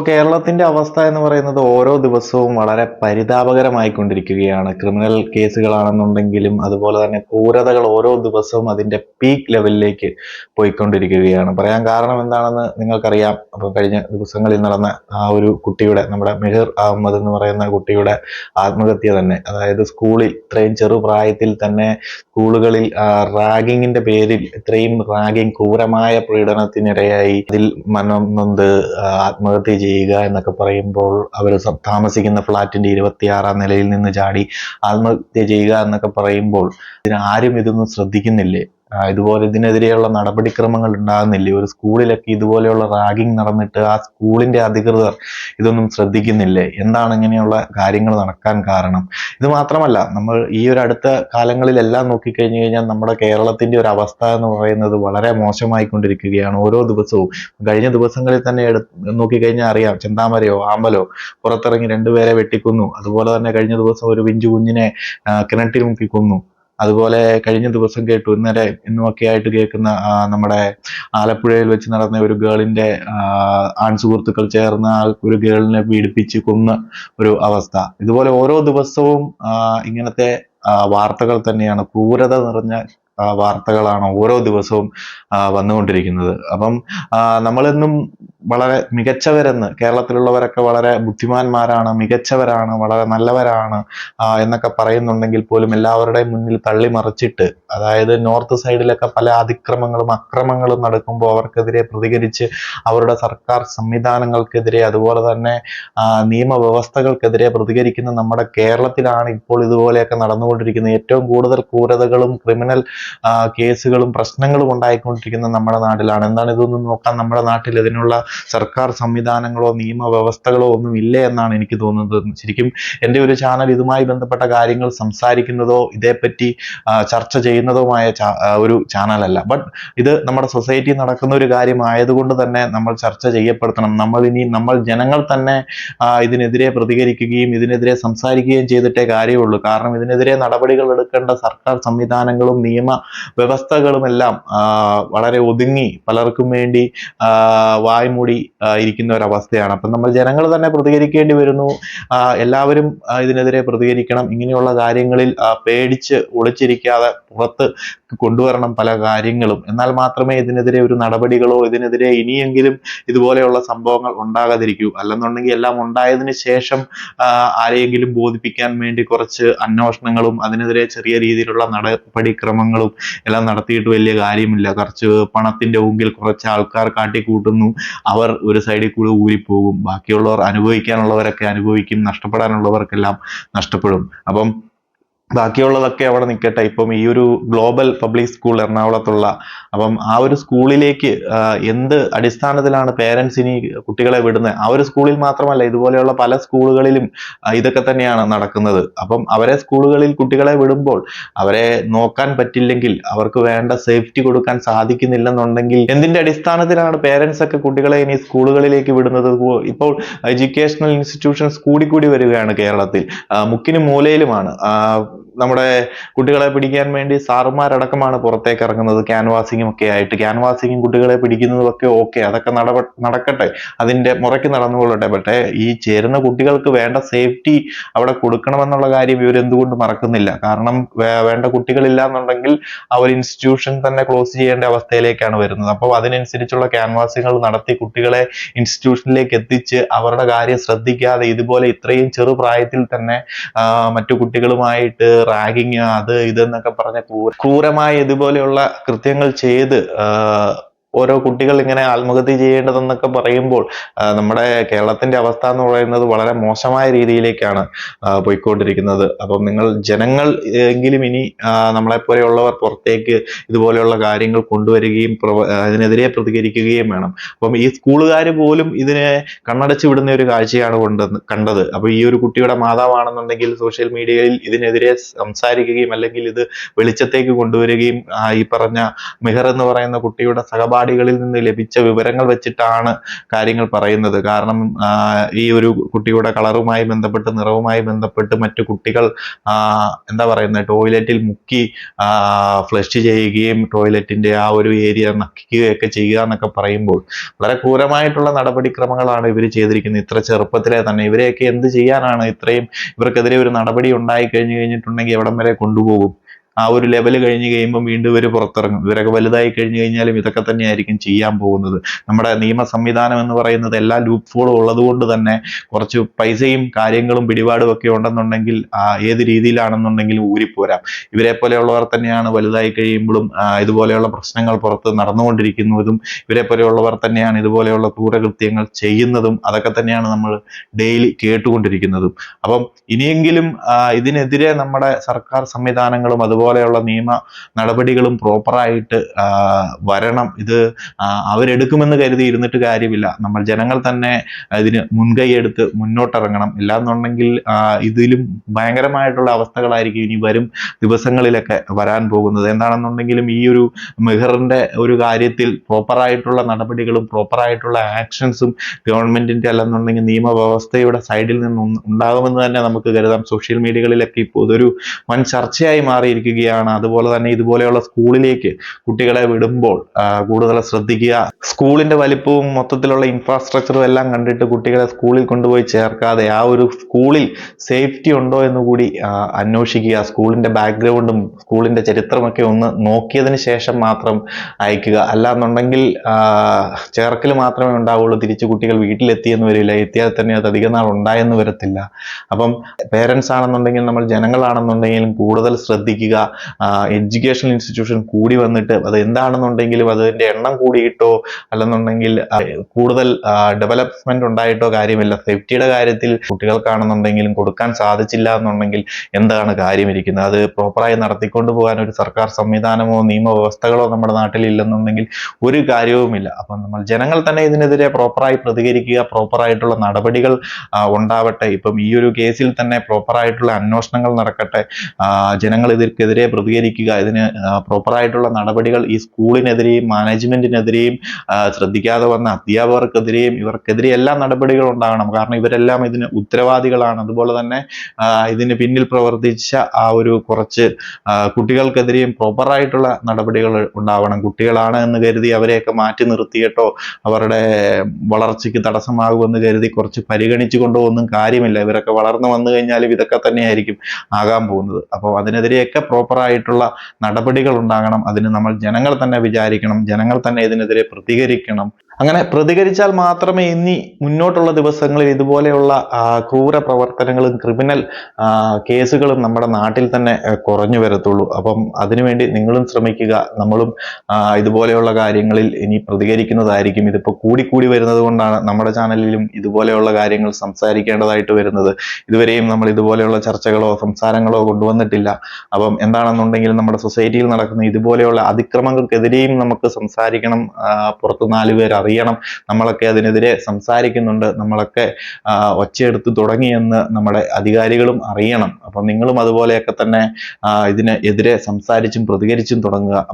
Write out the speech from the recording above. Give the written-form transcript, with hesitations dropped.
കേരളത്തിന്റെ അവസ്ഥ എന്ന് പറയുന്നത് ഓരോ ദിവസവും വളരെ പരിതാപകരമായിക്കൊണ്ടിരിക്കുകയാണ്. ക്രിമിനൽ കേസുകളാണെന്നുണ്ടെങ്കിലും അതുപോലെ തന്നെ ക്രൂരതകൾ ഓരോ ദിവസവും അതിന്റെ പീക്ക് ലെവലിലേക്ക് പോയിക്കൊണ്ടിരിക്കുകയാണ്. പറയാൻ കാരണം എന്താണെന്ന് നിങ്ങൾക്കറിയാം. അപ്പൊ കഴിഞ്ഞ ദിവസങ്ങളിൽ നടന്ന ആ ഒരു കുട്ടിയുടെ, നമ്മുടെ മെഹർ അഹമ്മദ് എന്ന് പറയുന്ന കുട്ടിയുടെ ആത്മഹത്യ തന്നെ, അതായത് സ്കൂളിൽ ഇത്രയും ചെറുപ്രായത്തിൽ തന്നെ സ്കൂളുകളിൽ റാഗിങ്ങിന്റെ പേരിൽ ഇത്രയും ക്രൂരമായ പീഡനത്തിനിരയായി അതിൽ മനം നൊന്ത് ആത്മഹത്യ ചെയ്യുക എന്നൊക്കെ പറയുമ്പോൾ, അവർ താമസിക്കുന്ന ഫ്ളാറ്റിന്റെ 26ാം നിലയിൽ നിന്ന് ചാടി ആത്മഹത്യ ചെയ്യുക എന്നൊക്കെ പറയുമ്പോൾ ആരും ഇതൊന്നും ശ്രദ്ധിക്കുന്നില്ലേ? ഇതുപോലെ ഇതിനെതിരെയുള്ള നടപടിക്രമങ്ങൾ ഉണ്ടാകുന്നില്ലേ? ഒരു സ്കൂളിലൊക്കെ ഇതുപോലെയുള്ള റാഗിങ് നടന്നിട്ട് ആ സ്കൂളിന്റെ അധികൃതർ ഇതൊന്നും ശ്രദ്ധിക്കുന്നില്ലേ? എന്താണ് ഇങ്ങനെയുള്ള കാര്യങ്ങൾ നടക്കാൻ കാരണം? ഇത് മാത്രമല്ല, നമ്മൾ ഈ ഒരു അടുത്ത കാലങ്ങളിലെല്ലാം നോക്കിക്കഴിഞ്ഞു കഴിഞ്ഞാൽ നമ്മുടെ കേരളത്തിന്റെ ഒരു അവസ്ഥ എന്ന് പറയുന്നത് വളരെ മോശമായിക്കൊണ്ടിരിക്കുകയാണ് ഓരോ ദിവസവും. കഴിഞ്ഞ ദിവസങ്ങളിൽ തന്നെ നോക്കിക്കഴിഞ്ഞാൽ അറിയാം, ചെന്താമരയോ ആമ്പലോ പുറത്തിറങ്ങി രണ്ടുപേരെ വെട്ടിക്കൊന്നു. അതുപോലെ തന്നെ കഴിഞ്ഞ ദിവസം ഒരു പിഞ്ചു കുഞ്ഞിനെ കിണറ്റിൽ മുക്കി കൊന്നു. അതുപോലെ കഴിഞ്ഞ ദിവസം കേട്ടു, ഇന്നലെ ഇന്നുമൊക്കെ ആയിട്ട് കേൾക്കുന്ന നമ്മുടെ ആലപ്പുഴയിൽ വെച്ച് നടന്ന ഒരു ഗേളിന്റെ ആൺ സുഹൃത്തുക്കൾ ചേർന്ന് ഒരു ഗേളിനെ പീഡിപ്പിച്ച് കൊന്ന ഒരു അവസ്ഥ. ഇതുപോലെ ഓരോ ദിവസവും ഇങ്ങനത്തെ വാർത്തകൾ തന്നെയാണ്, ക്രൂരത നിറഞ്ഞ വാർത്തകളാണ് ഓരോ ദിവസവും വന്നുകൊണ്ടിരിക്കുന്നത്. അപ്പം നമ്മളെന്നും വളരെ മികച്ചവരെന്ന്, കേരളത്തിലുള്ളവരൊക്കെ വളരെ ബുദ്ധിമാന്മാരാണ്, മികച്ചവരാണ്, വളരെ നല്ലവരാണ് എന്നൊക്കെ പറയുന്നുണ്ടെങ്കിൽ പോലും എല്ലാവരുടെയും മുന്നിൽ തള്ളിമറിച്ചിട്ട്, അതായത് നോർത്ത് സൈഡിലൊക്കെ പല അക്രമങ്ങളും നടക്കുമ്പോൾ അവർക്കെതിരെ പ്രതികരിച്ച് അവരുടെ സർക്കാർ സംവിധാനങ്ങൾക്കെതിരെ, അതുപോലെ തന്നെ നിയമവ്യവസ്ഥകൾക്കെതിരെ പ്രതികരിക്കുന്ന നമ്മുടെ കേരളത്തിലാണ് ഇപ്പോൾ ഇതുപോലെയൊക്കെ നടന്നുകൊണ്ടിരിക്കുന്നത്. ഏറ്റവും കൂടുതൽ ക്രൂരതകളും ക്രിമിനൽ കേസുകളും പ്രശ്നങ്ങളും ഉണ്ടായിക്കൊണ്ടിരിക്കുന്ന നമ്മുടെ നാട്ടിലാണ്. എന്താണ് ഇതൊന്നും നോക്കാൻ നമ്മുടെ നാട്ടിൽ ഇതിനുള്ള സർക്കാർ സംവിധാനങ്ങളോ നിയമവ്യവസ്ഥകളോ ഒന്നും ഇല്ല എന്നാണ് എനിക്ക് തോന്നുന്നത്. ശരിക്കും എൻ്റെ ഒരു ചാനൽ ഇതുമായി ബന്ധപ്പെട്ട കാര്യങ്ങൾ സംസാരിക്കുന്നതോ ഇതേപ്പറ്റി ചർച്ച ചെയ്യുന്നതുമായ ഒരു ചാനലല്ല. ബട്ട് ഇത് നമ്മുടെ സൊസൈറ്റി നടക്കുന്ന ഒരു കാര്യമായതുകൊണ്ട് തന്നെ നമ്മൾ ചർച്ച ചെയ്യപ്പെടുത്തണം. നമ്മൾ ജനങ്ങൾ തന്നെ ഇതിനെതിരെ പ്രതികരിക്കുകയും ഇതിനെതിരെ സംസാരിക്കുകയും ചെയ്തിട്ടേ കാര്യമുള്ളൂ. കാരണം ഇതിനെതിരെ നടപടികൾ എടുക്കേണ്ട സർക്കാർ സംവിധാനങ്ങളും നിയമ വ്യവസ്ഥകളുമെല്ലാം വളരെ ഒതുങ്ങി പലർക്കും വേണ്ടി വായ്മൂടി ഇരിക്കുന്ന ഒരവസ്ഥയാണ്. അപ്പം നമ്മൾ ജനങ്ങൾ തന്നെ പ്രതികരിക്കേണ്ടി വരുന്നു. എല്ലാവരും ഇതിനെതിരെ പ്രതികരിക്കണം. ഇങ്ങനെയുള്ള കാര്യങ്ങളിൽ പേടിച്ച് ഒളിച്ചിരിക്കാതെ പുറത്ത് കൊണ്ടുവരണം പല കാര്യങ്ങളും. എന്നാൽ മാത്രമേ ഇതിനെതിരെ ഒരു നടപടികളോ ഇതിനെതിരെ ഇനിയെങ്കിലും ഇതുപോലെയുള്ള സംഭവങ്ങൾ ഉണ്ടാകാതിരിക്കൂ. അല്ലെന്നുണ്ടെങ്കിൽ എല്ലാം ഉണ്ടായതിനു ശേഷം ആരെയെങ്കിലും ബോധിപ്പിക്കാൻ വേണ്ടി കുറച്ച് അന്വേഷണങ്ങളും അതിനെതിരെ ചെറിയ രീതിയിലുള്ള നടപടിക്രമങ്ങളും എല്ലാം നടത്തിയിട്ട് വലിയ കാര്യമില്ല. കുറച്ച് പണത്തിന്റെ മുമ്പിൽ കുറച്ച് ആൾക്കാർ കാട്ടിക്കൂട്ടുന്നു, അവർ ഒരു സൈഡിൽ കൂടി ഊരിപ്പോകും. ബാക്കിയുള്ളവർ അനുഭവിക്കാനുള്ളവരൊക്കെ അനുഭവിക്കും, നഷ്ടപ്പെടാനുള്ളവർക്കെല്ലാം നഷ്ടപ്പെടും. അപ്പം ബാക്കിയുള്ളതൊക്കെ അവിടെ നിൽക്കട്ടെ. ഇപ്പം ഈ ഒരു ഗ്ലോബൽ പബ്ലിക് സ്കൂൾ എറണാകുളത്തുള്ള, അപ്പം ആ ഒരു സ്കൂളിലേക്ക് എന്ത് അടിസ്ഥാനത്തിലാണ് പേരൻസ് ഇനി കുട്ടികളെ വിടുന്നത്? ആ ഒരു സ്കൂളിൽ മാത്രമല്ല, ഇതുപോലെയുള്ള പല സ്കൂളുകളിലും ഇതൊക്കെ തന്നെയാണ് നടക്കുന്നത്. അപ്പം അവരെ സ്കൂളുകളിൽ കുട്ടികളെ വിടുമ്പോൾ അവരെ നോക്കാൻ പറ്റില്ലെങ്കിൽ, അവർക്ക് വേണ്ട സേഫ്റ്റി കൊടുക്കാൻ സാധിക്കുന്നില്ലെന്നുണ്ടെങ്കിൽ എന്തിന്റെ അടിസ്ഥാനത്തിലാണ് പേരൻസ് ഒക്കെ കുട്ടികളെ ഇനി സ്കൂളുകളിലേക്ക് വിടുന്നത്? ഇപ്പോൾ എഡ്യൂക്കേഷണൽ ഇൻസ്റ്റിറ്റ്യൂഷൻസ് കൂടി വരികയാണ് കേരളത്തിൽ. മുക്കിനും മൂലയിലുമാണ്. നമ്മുടെ കുട്ടികളെ പിടിക്കാൻ വേണ്ടി സാറുമാരടക്കമാണ് പുറത്തേക്ക് ഇറങ്ങുന്നത്, ക്യാൻവാസിങ്ങും ഒക്കെ ആയിട്ട്. ക്യാൻവാസിങ്ങും കുട്ടികളെ പിടിക്കുന്നതൊക്കെ ഓക്കെ, അതൊക്കെ നടക്കട്ടെ, അതിന്റെ മുറയ്ക്ക് നടന്നുകൊള്ളട്ടെ. പക്ഷേ ഈ ചേരുന്ന കുട്ടികൾക്ക് വേണ്ട സേഫ്റ്റി അവിടെ കൊടുക്കണമെന്നുള്ള കാര്യം ഇവർ എന്തുകൊണ്ട് മറക്കുന്നില്ല? കാരണം വേണ്ട കുട്ടികളില്ല എന്നുണ്ടെങ്കിൽ ആ ഒരു ഇൻസ്റ്റിറ്റ്യൂഷൻ തന്നെ ക്ലോസ് ചെയ്യേണ്ട അവസ്ഥയിലേക്കാണ് വരുന്നത്. അപ്പോൾ അതിനനുസരിച്ചുള്ള ക്യാൻവാസിങ്ങൾ നടത്തി കുട്ടികളെ ഇൻസ്റ്റിറ്റ്യൂഷനിലേക്ക് എത്തിച്ച് അവരുടെ കാര്യം ശ്രദ്ധിക്കാതെ ഇതുപോലെ ഇത്രയും ചെറുപ്രായത്തിൽ തന്നെ മറ്റു കുട്ടികളുമായിട്ട് റാഗിങ് അത് ഇതെന്നൊക്കെ പറഞ്ഞ ക്രൂരമായ ഇതുപോലെയുള്ള കൃത്യങ്ങൾ ചെയ്ത് ഓരോ കുട്ടികൾ ഇങ്ങനെ ആത്മഹത്യ ചെയ്യേണ്ടതെന്നൊക്കെ പറയുമ്പോൾ നമ്മുടെ കേരളത്തിന്റെ അവസ്ഥ എന്ന് പറയുന്നത് വളരെ മോശമായ രീതിയിലേക്കാണ് പോയിക്കൊണ്ടിരിക്കുന്നത്. അപ്പം ജനങ്ങൾ എങ്കിലും ഇനി നമ്മളെപ്പോലെയുള്ളവർ പുറത്തേക്ക് ഇതുപോലെയുള്ള കാര്യങ്ങൾ കൊണ്ടുവരികയും ഇതിനെതിരെ പ്രതികരിക്കുകയും വേണം. അപ്പം ഈ സ്കൂളുകാർ പോലും ഇതിനെ കണ്ണടച്ചു വിടുന്ന ഒരു കാഴ്ചയാണ് കണ്ടത്. അപ്പൊ ഈ ഒരു കുട്ടിയുടെ മാതാവാണെന്നുണ്ടെങ്കിൽ സോഷ്യൽ മീഡിയയിൽ ഇതിനെതിരെ സംസാരിക്കുകയും അല്ലെങ്കിൽ ഇത് വെളിച്ചത്തേക്ക് കൊണ്ടുവരികയും ഈ പറഞ്ഞ മെഹർ എന്ന് പറയുന്ന കുട്ടിയുടെ സഹപാഠി സഹപാഠികളിൽ നിന്ന് ലഭിച്ച വിവരങ്ങൾ വെച്ചിട്ടാണ് കാര്യങ്ങൾ പറയുന്നത്. കാരണം ഈ ഒരു കുട്ടിയുടെ കളറുമായി ബന്ധപ്പെട്ട്, നിറവുമായി ബന്ധപ്പെട്ട് മറ്റു കുട്ടികൾ എന്താ പറയുന്നത്, ടോയ്ലറ്റിൽ മുക്കി ഫ്ലഷ് ചെയ്യുകയും ടോയ്ലറ്റിന്റെ ആ ഒരു ഏരിയ നക്കിക്കുകയൊക്കെ ചെയ്യുക എന്നൊക്കെ പറയുമ്പോൾ വളരെ ക്രൂരമായിട്ടുള്ള നടപടിക്രമങ്ങളാണ് ഇവർ ചെയ്തിരിക്കുന്നത്. ഇത്ര ചെറുപ്പത്തിലെ തന്നെ ഇവരെയൊക്കെ എന്ത് ചെയ്യാനാണ്? ഇവർക്കെതിരെ ഒരു നടപടി ഉണ്ടായി കഴിഞ്ഞിട്ടുണ്ടെങ്കിൽ എവിടം വരെ കൊണ്ടുപോകും? ആ ഒരു ലെവൽ കഴിഞ്ഞ് കഴിയുമ്പോൾ വീണ്ടും ഇവർ പുറത്തിറങ്ങും. ഇവരൊക്കെ വലുതായി കഴിഞ്ഞു കഴിഞ്ഞാലും ഇതൊക്കെ തന്നെയായിരിക്കും ചെയ്യാൻ പോകുന്നത്. നമ്മുടെ നിയമ സംവിധാനം എന്ന് പറയുന്നത് എല്ലാ ലൂപ്പ് ഹോളും ഉള്ളത് കൊണ്ട് തന്നെ കുറച്ച് പൈസയും കാര്യങ്ങളും പിടിപാടും ഒക്കെ ഉണ്ടെന്നുണ്ടെങ്കിൽ ഏത് രീതിയിലാണെന്നുണ്ടെങ്കിലും ഊരിപ്പോരാം. ഇവരെ പോലെയുള്ളവർ തന്നെയാണ് വലുതായി കഴിയുമ്പോഴും ഇതുപോലെയുള്ള പ്രശ്നങ്ങൾ പുറത്ത് നടന്നുകൊണ്ടിരിക്കുന്നതും, ഇവരെ പോലെയുള്ളവർ തന്നെയാണ് ഇതുപോലെയുള്ള ക്രൂരകൃത്യങ്ങൾ ചെയ്യുന്നതും. അതൊക്കെ തന്നെയാണ് നമ്മൾ ഡെയിലി കേട്ടുകൊണ്ടിരിക്കുന്നതും. അപ്പം ഇനിയെങ്കിലും ഇതിനെതിരെ നമ്മുടെ സർക്കാർ സംവിധാനങ്ങളും അതുപോലെയുള്ള നിയമ നടപടികളും പ്രോപ്പറായിട്ട് വരണം. ഇത് അവരെടുക്കുമെന്ന് കരുതി ഇരുന്നിട്ട് കാര്യമില്ല. നമ്മൾ ജനങ്ങൾ തന്നെ ഇതിന് മുൻകൈയെടുത്ത് മുന്നോട്ടിറങ്ങണം. ഇല്ലാന്നുണ്ടെങ്കിൽ ഇതിലും ഭയങ്കരമായിട്ടുള്ള അവസ്ഥകളായിരിക്കും ഇനി വരും ദിവസങ്ങളിലൊക്കെ വരാൻ പോകുന്നത്. എന്താണെന്നുണ്ടെങ്കിലും ഈ ഒരു മെഹറിന്റെ ഒരു കാര്യത്തിൽ പ്രോപ്പറായിട്ടുള്ള നടപടികളും പ്രോപ്പറായിട്ടുള്ള ആക്ഷൻസും ഗവൺമെന്റിന്റെ അല്ലെന്നുണ്ടെങ്കിൽ നിയമവ്യവസ്ഥയുടെ സൈഡിൽ നിന്ന് ഉണ്ടാകുമെന്ന് തന്നെ നമുക്ക് കരുതാം. സോഷ്യൽ മീഡിയകളിലൊക്കെ ഇപ്പോൾ ഇതൊരു വൻ ചർച്ചയായി മാറിയിരിക്കുകയാണ്. അതുപോലെ തന്നെ ഇതുപോലെയുള്ള സ്കൂളിലേക്ക് കുട്ടികളെ വിടുമ്പോൾ കൂടുതൽ ശ്രദ്ധിക്കുക. സ്കൂളിന്റെ വലിപ്പവും മൊത്തത്തിലുള്ള ഇൻഫ്രാസ്ട്രക്ചറും എല്ലാം കണ്ടിട്ട് കുട്ടികളെ സ്കൂളിൽ കൊണ്ടുപോയി ചേർക്കാതെ ആ ഒരു സ്കൂളിൽ സേഫ്റ്റി ഉണ്ടോ എന്ന് കൂടി അന്വേഷിക്കുക. സ്കൂളിന്റെ ബാക്ക്ഗ്രൗണ്ടും സ്കൂളിന്റെ ചരിത്രമൊക്കെ ഒന്ന് നോക്കിയതിന് ശേഷം മാത്രം അയക്കുക. അല്ലാന്നുണ്ടെങ്കിൽ ചേർക്കൽ മാത്രമേ ഉണ്ടാവുള്ളൂ. തിരിച്ച് കുട്ടികൾ വീട്ടിലെത്തിയെന്ന് വരില്ല. എത്തിയാൽ തന്നെ അത് അധിക നാൾ ഉണ്ടായെന്ന് വരത്തില്ല. അപ്പം പേരൻസ് ആണെന്നുണ്ടെങ്കിൽ, നമ്മൾ ജനങ്ങളാണെന്നുണ്ടെങ്കിലും കൂടുതൽ ശ്രദ്ധിക്കുക. എഡ്യൂക്കേഷൻ ഇൻസ്റ്റിറ്റ്യൂഷൻ കൂടി വന്നിട്ട് അത് എന്താണെന്നുണ്ടെങ്കിലും അതിന്റെ എണ്ണം കൂടിയിട്ടോ അല്ലെന്നുണ്ടെങ്കിൽ കൂടുതൽ ഡെവലപ്മെന്റ് ഉണ്ടായിട്ടോ കാര്യമില്ല. സേഫ്റ്റിയുടെ കാര്യത്തിൽ കുട്ടികൾക്കാണെന്നുണ്ടെങ്കിലും കൊടുക്കാൻ സാധിച്ചില്ല എന്നുണ്ടെങ്കിൽ എന്താണ് കാര്യമിരിക്കുന്നത്? അത് പ്രോപ്പറായി നടത്തിക്കൊണ്ടു പോകാൻ ഒരു സർക്കാർ സംവിധാനമോ നിയമവ്യവസ്ഥകളോ നമ്മുടെ നാട്ടിൽ ഇല്ലെന്നുണ്ടെങ്കിൽ ഒരു കാര്യവുമില്ല. അപ്പം നമ്മൾ ജനങ്ങൾ തന്നെ ഇതിനെതിരെ പ്രോപ്പറായി പ്രതികരിക്കുക. പ്രോപ്പറായിട്ടുള്ള നടപടികൾ ഉണ്ടാവട്ടെ. ഇപ്പം ഈ ഒരു കേസിൽ തന്നെ പ്രോപ്പറായിട്ടുള്ള അന്വേഷണങ്ങൾ നടക്കട്ടെ. ജനങ്ങൾ ഇതിനെതിരെ പ്രതികരിക്കുക. ഇതിന് പ്രോപ്പറായിട്ടുള്ള നടപടികൾ ഈ സ്കൂളിനെതിരെയും മാനേജ്മെന്റിനെതിരെയും ശ്രദ്ധിക്കാതെ വന്ന അധ്യാപകർക്കെതിരെയും ഇവർക്കെതിരെ എല്ലാ നടപടികളും ഉണ്ടാകണം. കാരണം ഇവരെല്ലാം ഇതിന് ഉത്തരവാദികളാണ്. അതുപോലെ തന്നെ ഇതിന് പിന്നിൽ പ്രവർത്തിച്ച ആ ഒരു കുറച്ച് കുട്ടികൾക്കെതിരെയും പ്രോപ്പറായിട്ടുള്ള നടപടികൾ ഉണ്ടാവണം. കുട്ടികളാണ് എന്ന് കരുതി അവരെയൊക്കെ മാറ്റി നിർത്തിയിട്ടോ അവരുടെ വളർച്ചയ്ക്ക് തടസ്സമാകുമെന്ന് കരുതി കുറച്ച് പരിഗണിച്ചു കൊണ്ടോ ഒന്നും കാര്യമില്ല. ഇവരൊക്കെ വളർന്നു വന്നു കഴിഞ്ഞാലും ഇതൊക്കെ തന്നെയായിരിക്കും ആകാൻ പോകുന്നത്. അപ്പോൾ അതിനെതിരെയൊക്കെ പ്രോപ്പറായിട്ടുള്ള നടപടികൾ ഉണ്ടാകണം. അതിന് നമ്മൾ ജനങ്ങൾ തന്നെ വിചാരിക്കണം. ജനങ്ങൾ തന്നെ ഇതിനെതിരെ പ്രതികരിക്കണം. അങ്ങനെ പ്രതികരിച്ചാൽ മാത്രമേ ഇനി മുന്നോട്ടുള്ള ദിവസങ്ങളിൽ ഇതുപോലെയുള്ള ക്രൂര പ്രവർത്തനങ്ങളും ക്രിമിനൽ കേസുകളും നമ്മുടെ നാട്ടിൽ തന്നെ കുറഞ്ഞു വരത്തുള്ളൂ. അപ്പം അതിനുവേണ്ടി നിങ്ങളും ശ്രമിക്കുക. നമ്മളും ഇതുപോലെയുള്ള കാര്യങ്ങളിൽ ഇനി പ്രതികരിക്കുന്നതായിരിക്കും. ഇതിപ്പോൾ കൂടി വരുന്നത് കൊണ്ടാണ് നമ്മുടെ ചാനലിലും ഇതുപോലെയുള്ള കാര്യങ്ങൾ സംസാരിക്കേണ്ടതായിട്ട് വരുന്നത്. ഇതുവരെയും നമ്മൾ ഇതുപോലെയുള്ള ചർച്ചകളോ സംസാരങ്ങളോ കൊണ്ടുവന്നിട്ടില്ല. അപ്പം എന്താണെന്നുണ്ടെങ്കിൽ നമ്മുടെ സൊസൈറ്റിയിൽ നടക്കുന്ന ഇതുപോലെയുള്ള അതിക്രമങ്ങൾക്കെതിരെയും നമുക്ക് സംസാരിക്കണം. പുറത്ത് 4 പേർ അറിയണം നമ്മളൊക്കെ അതിനെതിരെ സംസാരിക്കുന്നുണ്ട്, നമ്മളൊക്കെ ഒച്ചയെടുത്ത് തുടങ്ങിയെന്ന് നമ്മുടെ അധികാരികളും അറിയണം. അപ്പം നിങ്ങളും അതുപോലെയൊക്കെ തന്നെ ഇതിനെതിരെ സംസാരിച്ചും പ്രതികരിച്ചും തുടങ്ങുക.